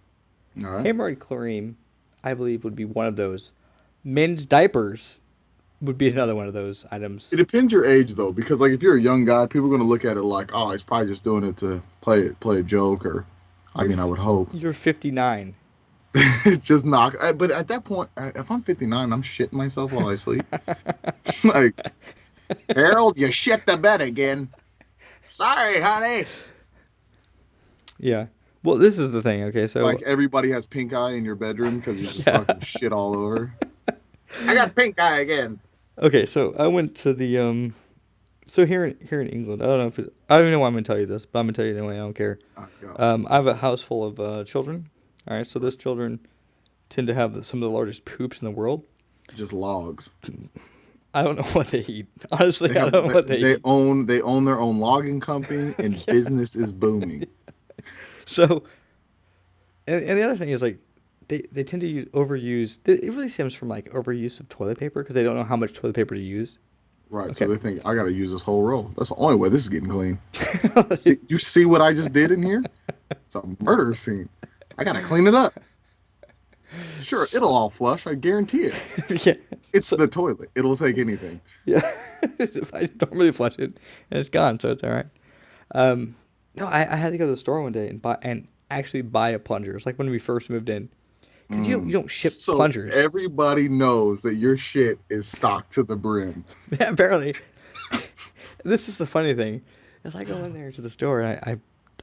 All right. Hemorrhoid cream, I believe, would be one of those. Men's diapers would be another one of those items. It depends your age though, because like if you're a young guy, people are gonna look at it like, oh, he's probably just doing it to play a joke, or I mean, I would hope. You're 59. It's just not. But at that point, if I'm 59, I'm shitting myself while I sleep. Like, Harold, you shit the bed again. Sorry, honey. Yeah. Well, this is the thing. Okay, so Like everybody has pink eye in your bedroom because you just yeah. fucking shit all over. I got pink eye again. Okay, so I went to the So here in England, I don't know if I don't even know why I'm gonna tell you this, but I'm gonna tell you anyway. I don't care. Go. I have a house full of children. All right, so those children tend to have some of the largest poops in the world. Just logs. I don't know what they eat. Honestly, They I have don't know what they eat. they own their own logging company and Yeah. business is booming. So, and the other thing is like, they tend to overuse. It really stems from like overuse of toilet paper because they don't know how much toilet paper to use. Right. So Okay. they think I gotta use this whole roll. That's the only way this is getting clean. You see what I just did in here? It's a murder scene. I gotta clean it up. Sure, it'll all flush, I guarantee it. Yeah. It's So the toilet. It'll take anything. yeah, I normally flush it and it's gone, so it's all right. Um, no, I had to go to the store one day and actually buy a plunger. It's like when we first moved in, because you don't ship So plungers. everybody knows that your shit is stocked to the brim. Yeah, apparently. This is the funny thing, is I go in there to the store and I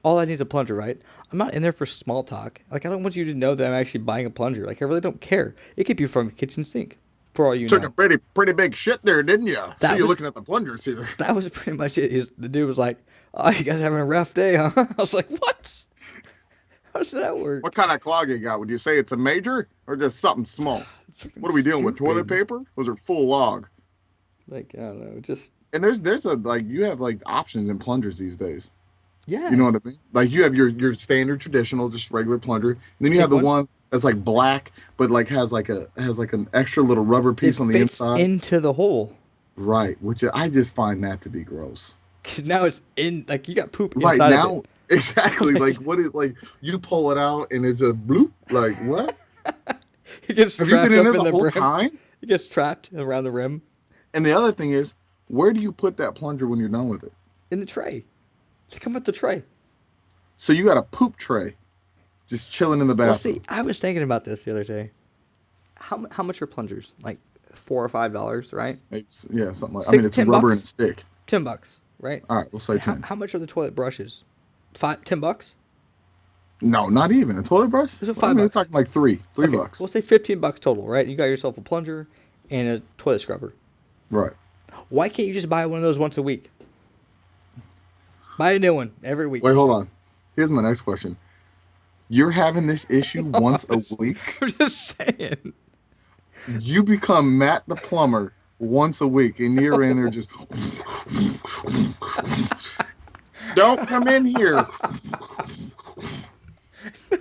all I need is a plunger, right? I'm not in there for small talk. Like I don't want you to know that I'm actually buying a plunger. Like I really don't care. It could be from a kitchen sink, for all you Took a know. pretty big shit there, didn't you? See That you was looking at the plungers here. that was pretty much it. The dude was like, "Oh, you guys having a rough day, huh?" I was like, "What? How does that work?" What kind of clog you got? Would you say it's a major or just something small? It's freaking What are we dealing with? Toilet stupid. paper? Those are full log. Like I don't know, just And there's a like you have like options in plungers these days. You yeah. know what I mean? Like you have your standard traditional, just regular plunger. And then you have Pink the one. one that's like black, but like has like an extra little rubber It piece on the fits inside. into the hole. Right, which I just find that to be gross. 'Cause now it's in. Like you got poop Right inside of it. now, exactly. Like Like what is like you pull it out and it's a bloop. Like what? it gets Have you been trapped in up there in the the whole brim. time? It gets trapped around the rim And the other thing is, where do you put that plunger when you're done with it? in the tray. They come with the tray. So you got a poop tray just chilling in the Well, see, bathroom. I was thinking about this the other day. How much are plungers? Like $4 or $5, right? Yeah, something like. I mean, Six, it's 10 rubber and a bucks. stick. $10, right? All right, we'll say Okay, how 10. how much are the toilet brushes? $10. No, not even a toilet brush. Is it I five mean, we're bucks? talking like three Okay, bucks. we'll say $15 total, right? You got yourself a plunger and a toilet scrubber. Right. Why can't you just buy one of those once a week? Buy a new one every week. Wait, hold on. Here's my next question. You're having this issue once a week. I'm just saying. You become Matt the plumber once a week, and you're in there just. Don't come in here.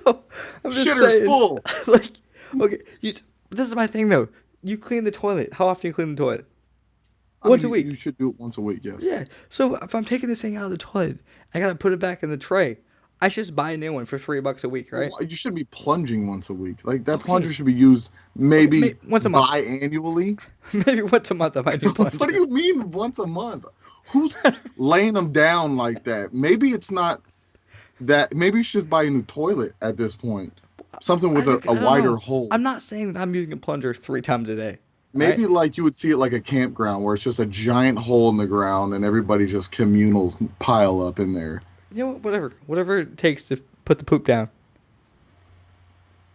No, I'm just Shitter's saying. full. Like, okay, this is my thing though. You clean the toilet. How often do you clean the toilet? I mean, Once a you week. should do it once a week, yes. Yeah. So if I'm taking this thing out of the toilet, I gotta put it back in the tray. I should just buy a new one for $3 a week, right? Well, you shouldn't be plunging once a week. Like that plunger Okay. should be used Okay, maybe once a month. biannually. Maybe once a month I buy a new plunger. What do you mean once a month? Who's laying them down like that? Maybe it's not that. Maybe you should just buy a new toilet at this point. Something with a I don't wider know. hole. I'm not saying that I'm using a plunger 3 times a day. Right? Maybe like you would see it like a campground where it's just a giant hole in the ground and everybody just communal pile up in there. You know what? Whatever it takes to put the poop down.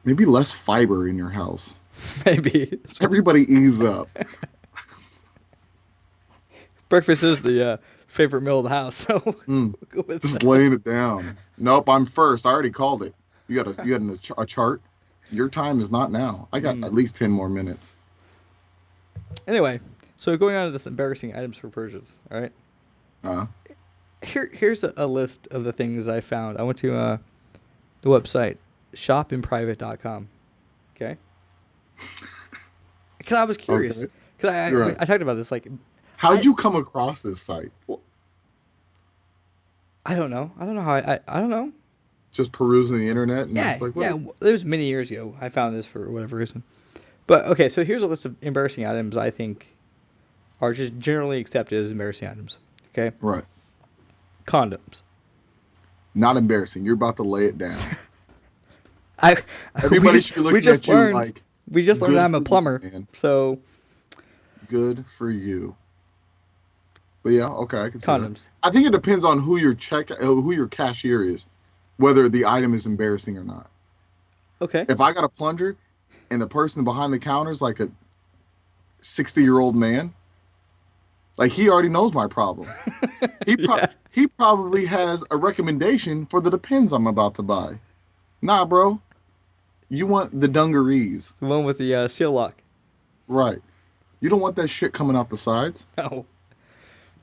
Maybe less fiber in your house. Maybe. Everybody ease up. Breakfast is the favorite meal of the house, so we'll go with Just that. laying it down. Nope, I'm first. I already called it. You got a chart. Your time is not now. I got at least 10 more minutes. Anyway, so going on to this embarrassing items for purchase. All right. Uh, Here's a list of the things I found. I went to the website shopinprivate.com. Okay. Because I was curious. Okay. Because You're right. I talked about this. Like, How'd you come across this site? I don't know. I don't know how I don't know. Just perusing the internet and Yeah, just like, yeah. what? It was many years ago. I found this for whatever reason. But okay, so here's a list of embarrassing items I think are just generally accepted as embarrassing items. Okay, Right. condoms. Not embarrassing. You're about to lay it down. I Everybody should be we looking just at you learned like, we just learned good I'm a for you, plumber. man. So Good for you. But yeah, okay, I can see that. condoms. I think it depends on who your cashier is. whether the item is embarrassing or not. Okay. If I got a plunger and the person behind the counter is like a 60-year-old man, like he already knows my problem. Yeah. He probably has a recommendation for the Depends I'm about to buy. Nah, bro, you want the dungarees, The one with the seal lock. right? You don't want that shit coming out the sides. Oh.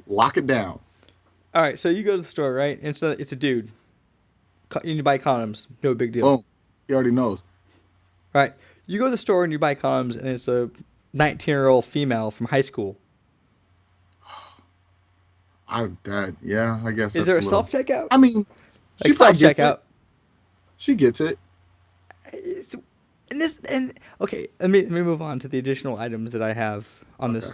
Lock it down. All right. So you go to the store, right? And it's a dude. You buy condoms. No big deal. Boom. He already knows. Right. You go to the store and you buy condoms, and it's a 19-year-old female from high school. Yeah, I guess Is that's there a a little. self checkout? I mean, she Like self probably gets it. checkout? She gets it. And okay, let me move on to the additional items that I have on Okay.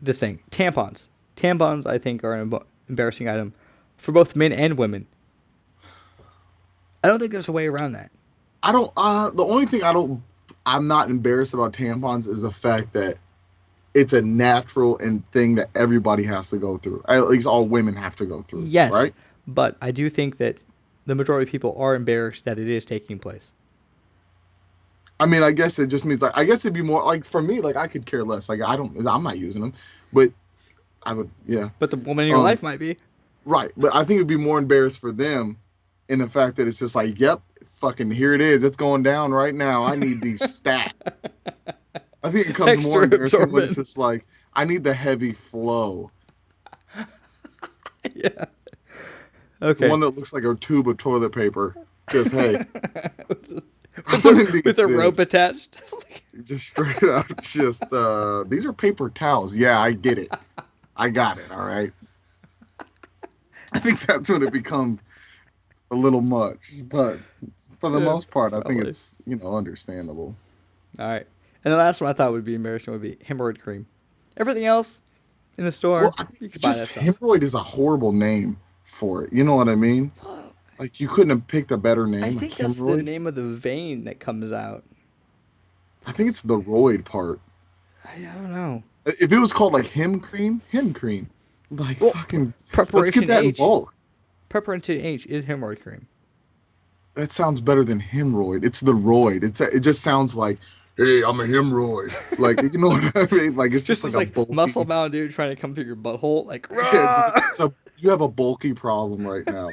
this thing. Tampons. Tampons, I think, are an embarrassing item for both men and women. I don't think there's a way around that. I don't. The only thing I'm not embarrassed about tampons is the fact that it's a natural and thing that everybody has to go through. At least all women have to go through. Yes, Right. but I do think that the majority of people are embarrassed that it is taking place. I mean, I guess it just means like I guess it'd be more like for me, like I could care less. Like I'm not using them, but I would, yeah. But the woman in your life might be. Right. But I think it'd be more embarrassed for them in the fact that it's just like, yep, fucking here it is. It's going down right now. I need these stat. I think it becomes more Extra embarrassing when it's absorbent. just like, I need the heavy flow. Yeah. The Okay. one that looks like a tube of toilet paper. Just, hey, I'm with gonna a, need with a rope this. attached. Just straight up, just, these are paper towels. Yeah, I get it. I got it. All right. I think that's when it becomes a little much. But for the Yeah, most part, I think probably. it's, understandable. All right. And the last one I thought would be embarrassing would be hemorrhoid cream. Everything else in the Well, store, I think you it's can buy that just stuff. hemorrhoid is a horrible name for it. You know what I mean? Well, Like you couldn't have picked a better I name, like think that's the hemorrhoid. name of the vein that comes out. I think it's the roid part. I don't know. If it was called like hem cream, like Well, fucking, let's get preparation that in H. bulk. Preparation H is hemorrhoid cream. That sounds better than hemorrhoid. It's the roid. It just sounds like, hey, I'm a hemorrhoid. Like you know what I mean? Like it's just Just like this a like muscle bulky. bound dude trying to come through your butthole, like Yeah, just rah! you have a bulky problem right now,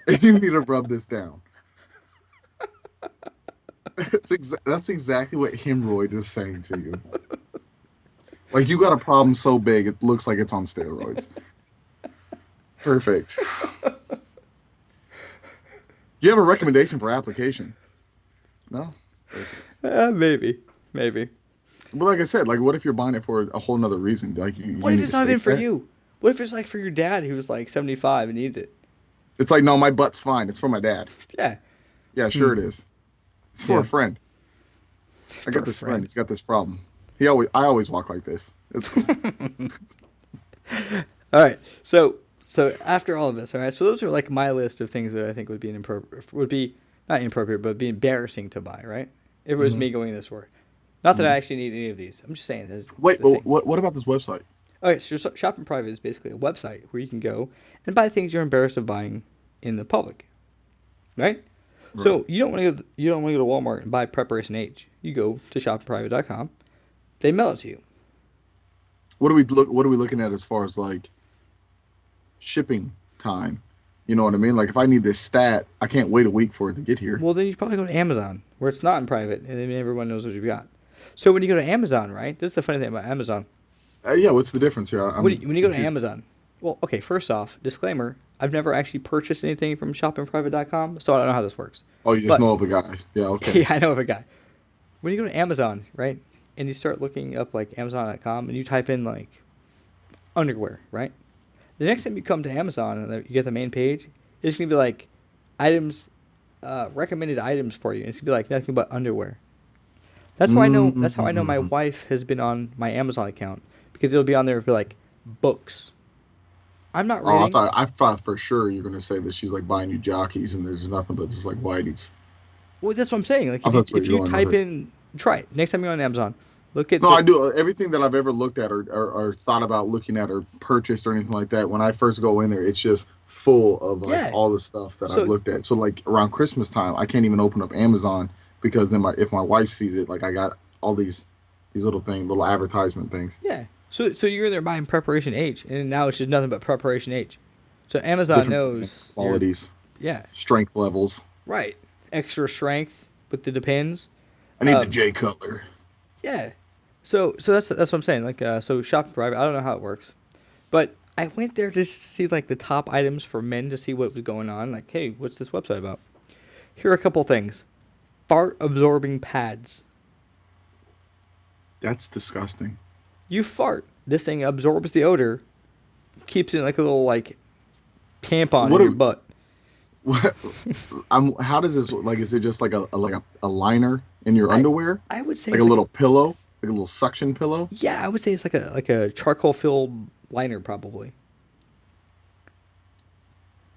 and you need to rub this down. That's exactly what hemorrhoid is saying to you. Like you got a problem so big it looks like it's on steroids. Perfect. Do you have a recommendation for application? No? Perfect. Maybe. But like I said, like what if you're buying it for a whole nother reason? Like What you if need it's to not stay even for fit. you? What if it's like for your dad who's like 75 and needs it? It's like, no, my butt's fine. It's for my dad. Yeah. Yeah, sure it is. It's for Yeah. a friend. I For got a this friend. friend. He's got this problem. I always walk like this. It's cool. All right. So after all of this, all right. So those are like my list of things that I think would be would be not inappropriate, but be embarrassing to buy. Right? If it was me going to the store. Not that I actually need any of these. I'm just saying that's Wait, the but thing. what about this website? Okay, so Shop in Private is basically a website where you can go and buy things you're embarrassed of buying in the public, right? Right. So you don't want to go to Walmart and buy Preparation H. You go to shopinprivate.com. They mail it to you. What are we looking at as far as like shipping time? You know what I mean? Like if I need this stat, I can't wait a week for it to get here. Well, then you probably go to Amazon where it's not in private and then everyone knows what you've got. So when you go to Amazon, right? This is the funny thing about Amazon. Yeah, what's the difference here? When you go to Confused. Amazon, well, okay, first off, disclaimer, I've never actually purchased anything from shopinprivate.com, so I don't know how this works. Oh, you just But know of a guy. Yeah, okay. yeah, I know of a guy. When you go to Amazon, right, and you start looking up like Amazon.com and you type in like underwear, right? The next time you come to Amazon and you get the main page, it's gonna be like items, recommended items for you. And it's gonna be like nothing but underwear. That's why I know. That's how I know my Mm. wife has been on my Amazon account because it'll be on there for like books. I'm not Oh, reading. I thought for sure you're gonna say that she's like buying you jockeys and there's nothing but just like whiteies. Well, that's what I'm saying. Like I thought that's where if you're you going with type it. in, try it next time you're on Amazon. Look at No, I the do everything that I've ever looked at or thought about looking at or purchased or anything like that. When I first go in there, it's just full of like yeah. all the stuff that I've So looked at. So like around Christmas time, I can't even open up Amazon because then if my wife sees it, like I got all these little things, little advertisement things, yeah. So you're in there buying preparation H, and now it's just nothing but preparation H. So Amazon different brands, knows you're qualities, yeah strength levels. right extra strength with the depends. I need the Um, J Cutler. yeah. So that's what I'm saying. Like so shopping private. I don't know how it works, but I went there just to see like the top items for men to see what was going on. Like, hey, what's this website about? Here are a couple things. Fart absorbing pads. That's disgusting. You fart. This thing absorbs the odor, keeps it like a little like tampon What? in your butt. What? How does this like? Is it just like a liner in your I underwear, I would say like a it's like little pillow, like a little suction pillow? yeah, I would say it's like a charcoal filled liner probably.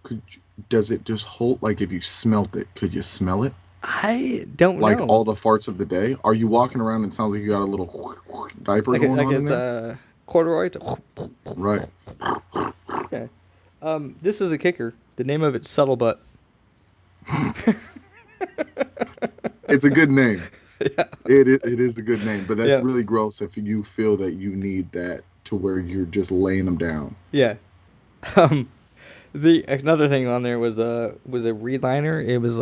Could does it just hold? Like if you smelt it, could you smell it? I don't Like know. all the farts of the day? Are you walking around and it sounds like you got a little diaper Like it going like on in it's there? corduroy. Right. Yeah. This is the kicker. The name of it's Subtle Butt. It's a good name. It is a good name, but that's Yeah. really gross if you feel that you need that to where you're just laying them down. Yeah. Um, the another thing on there was a reed liner. It was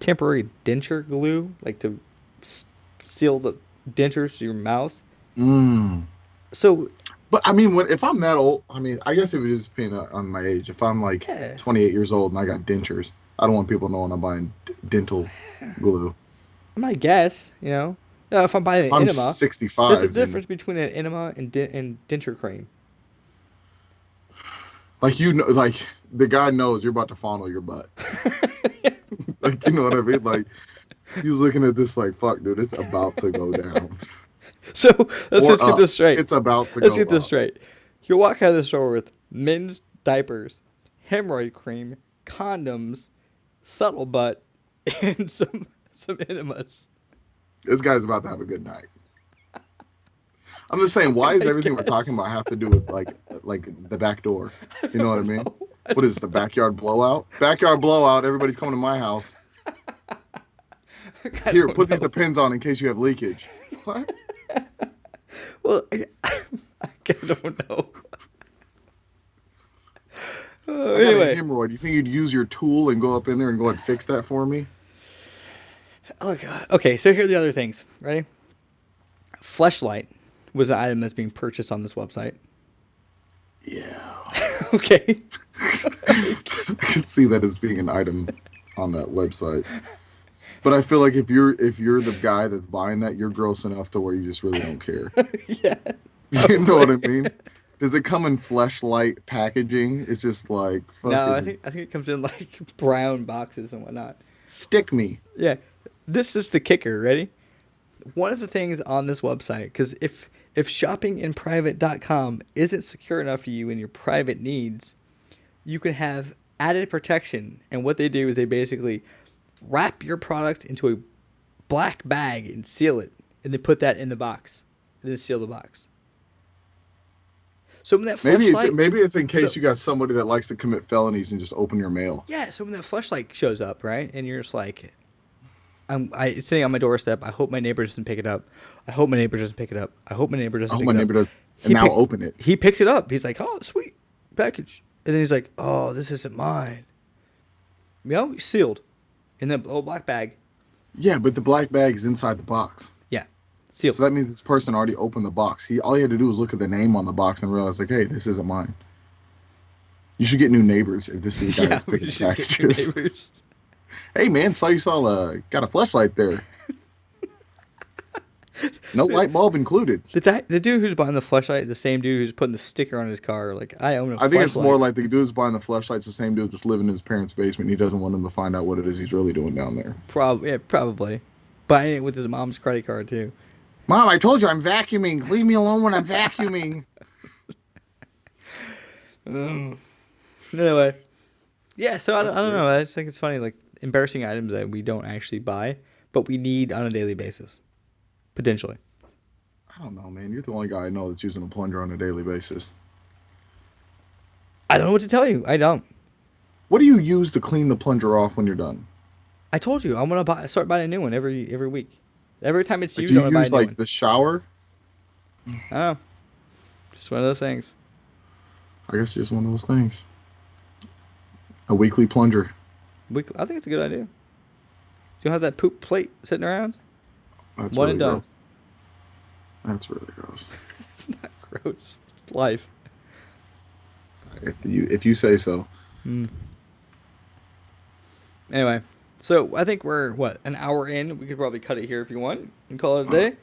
temporary denture glue, like to s- seal the dentures to your mouth. Mm. So But I mean, if I'm that old, I mean, I guess if it is depending on my age. If I'm like yeah, 28 years old and I got dentures, I don't want people knowing I'm buying dental glue. I might guess. If I'm buying If an I'm enema, there's a 65, then difference between an enema and denture cream. like like the guy knows you're about to fondle your butt. Like you know what I mean? Like he's looking at this like, fuck, dude, it's about to go down So let's or just get up. this straight. It's about to Let's go get this up. straight. You walk out of the store with men's diapers, hemorrhoid cream, condoms, subtle butt, and some enemas. This guy's about to have a good night. I'm just saying, why does I everything we're talking guess. about have to do with like the back door? I You know what I don't mean? know. I What is this, the backyard blowout? Backyard blowout. Everybody's coming to my house. I Here, don't put these know. depends on in case you have leakage. What? Well, I don't know. I got a Anyway, hemorrhoid. You think you'd use your tool and go up in there and go ahead and fix that for me? look. Okay, so here are the other things. Ready? Fleshlight was an item that's being purchased on this website. Yeah. Okay. I can see that as being an item on that website. But I feel like if you're the guy that's buying that, you're gross enough to where you just really don't care. Yeah. You know Probably. what I mean? Does it come in fleshlight packaging? It's just like No, I fucking think I think it comes in like brown boxes and whatnot. stick me. Yeah, this is the kicker. Ready? One of the things on this website, because if shoppinginprivate.com isn't secure enough for you in your private needs, you can have added protection. And what they do is they basically wrap your product into a black bag and seal it, and then put that in the box, and then seal the box. So when that flashlight, Maybe it's in so case you got somebody that likes to commit felonies and just open your mail. yeah, so when that flashlight shows up, right, and you're just like, it's sitting on my doorstep. I hope my neighbor doesn't pick it up. I hope my neighbor doesn't pick it up. I hope my neighbor I doesn't hope pick my it up. neighbor does. And He now pick, open it. he picks it up. He's like, oh, sweet package. And then he's like, oh, this isn't mine. Sealed in the old black bag. Yeah, but the black bag is inside the box. Yeah, sealed. So that means this person already opened the box. All he had to do was look at the name on the box and realize like, hey, this isn't mine. You should get new neighbors if this is the guy Yeah, that's we picking should get new packages. neighbors. Hey man, saw you saw got a flashlight there. No light bulb included. The dude who's buying the flashlight is the same dude who's putting the sticker on his car. Like, I own a I think it's more flashlight. like the dude's buying the flashlight's the same dude that's living in his parents' basement. He doesn't want them to find out what it is he's really doing down there. Probably, yeah, probably. Buying it with his mom's credit card too. Mom, I told you I'm vacuuming. Leave me alone when I'm vacuuming. Anyway, yeah. So I That's don't weird. know. I just think it's funny, like embarrassing items that we don't actually buy, but we need on a daily basis, potentially. I don't know, man. You're the only guy I know that's using a plunger on a daily basis. I don't know what to tell you. I don't. What do you use to clean the plunger off when you're done? I told you I'm gonna start buying a new one every week. Every time it's Like, used, do I'm you gonna buy a use new like one. the shower? Oh, just one of those things. I guess it's just one of those things. A weekly plunger. I think it's a good idea. You have that poop plate sitting around. That's One really and done. gross. That's really gross. It's not gross. It's life. If you say so. Mm. Anyway, so I think we're what, an hour in. We could probably cut it here if you want and call it a day.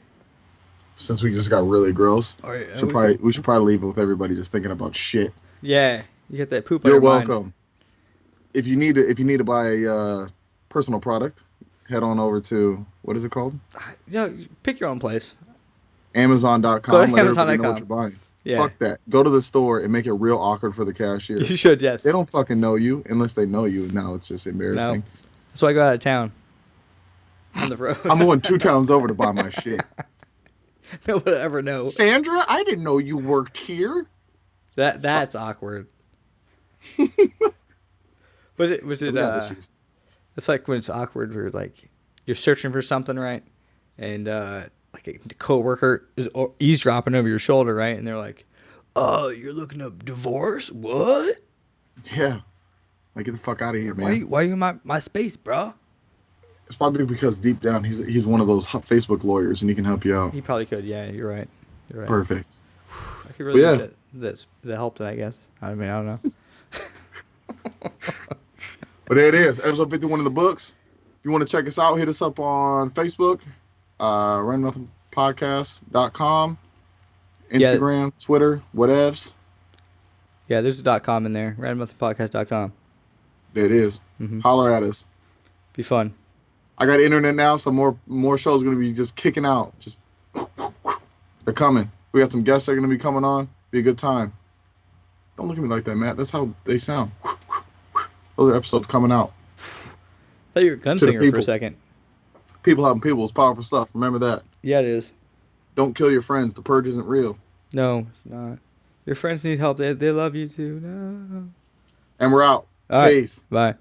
Since we just got really gross, All right, we should probably leave it with everybody just thinking about shit. yeah, you get that poop on You're your mind. welcome. If you need to buy a personal product, head on over to what is it called? You pick your own place. Go Amazon.com. to Let everybody know what Amazon.com. you're buying. Yeah, Fuck that. Go to the store and make it real awkward for the cashier. you should. Yes. They don't fucking know you unless they know you. Now it's just No. embarrassing. That's why I go out of town on the I'm road. going 2 towns over to buy my shit. No one will ever know. Sandra, I didn't know you worked here. That's awkward. Was it We got issues. it's like when it's awkward where like you're searching for something, right? And like a coworker is eavesdropping over your shoulder, right? And they're like, "Oh, you're looking up divorce? What? Yeah. Like, get the fuck out of here, man. Why you in my space, bro?" It's probably because deep down he's one of those Facebook lawyers and he can help you out. He probably could. Yeah, you're right. You're right. Perfect. I could really But use yeah. that helped, I guess. I mean, I don't know. But there it is. Episode 51 in the books. If you want to check us out, hit us up on Facebook, randomnothinpodcast.com, Instagram, Twitter, whatevs. Yeah, there's a .com in there. randomnothinpodcast.com. There it is. Mm-hmm. Holler at us. Be fun. I got internet now, so more shows going to be just kicking out. Just they're coming. We got some guests that are going to be coming on. Be a good time. Don't look at me like that, Matt. That's how they sound. Those are episodes coming out. I thought you were a gunslinger for a people. second. People helping people is powerful stuff. Remember that. Yeah, it is. Don't kill your friends. The purge isn't real. No, it's not. Your friends need help. They love you too. No. And we're out. All right. Peace. Bye.